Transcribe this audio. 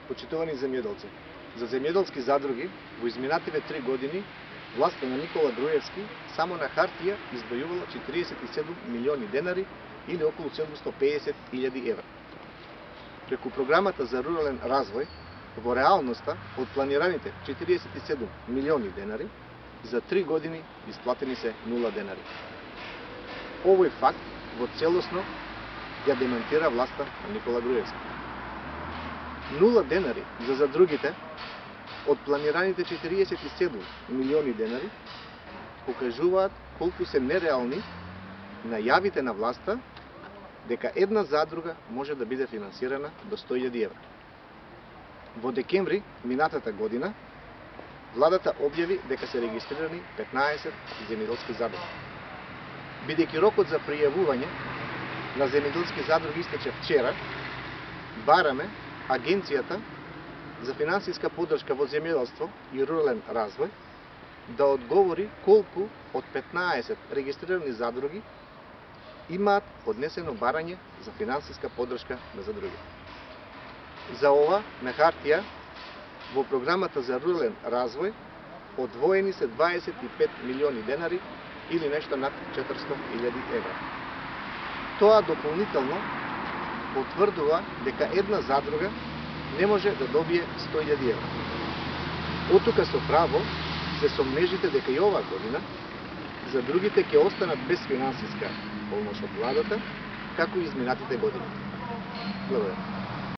Почитувани земјоделци, за земјоделски задруги во изминативе 3 години власта на Никола Груевски само на хартија издвојувала 47 милиони денари или околу 750.000 евра. Преку програмата за рурален развој, во реалноста од планираните 47 милиони денари, за 3 години исплатени се 0 денари. Овој факт во целосно ја демонтира власта на Никола Груевски. 0 денари за задругите од планираните 47 милиони денари покажуваат колку се нереални најавите на власта дека една задруга може да биде финансирана до 100.000 евра. Во декември минатата година владата објави дека се регистрирани 15 земјоделски задруги. Бидејќи рокот за пријавување на земјоделски задруги истече вчера, бараме Агенцијата за финансиска поддршка во земјоделство и рурален развој да одговори колку од 15 регистрирани задруги имаат поднесено барање за финансиска поддршка на задруги. За ова, на хартија, во програмата за рурален развој одвоени се 25 милиони денари или нешто над 400.000 евра. Тоа дополнително потврдува дека една задруга не може да добие 100.000 евра. Оттука со право се сомнежите дека и оваа година задругите ќе останат без финансиска помош од владата, како и изминатите години. Благодарам.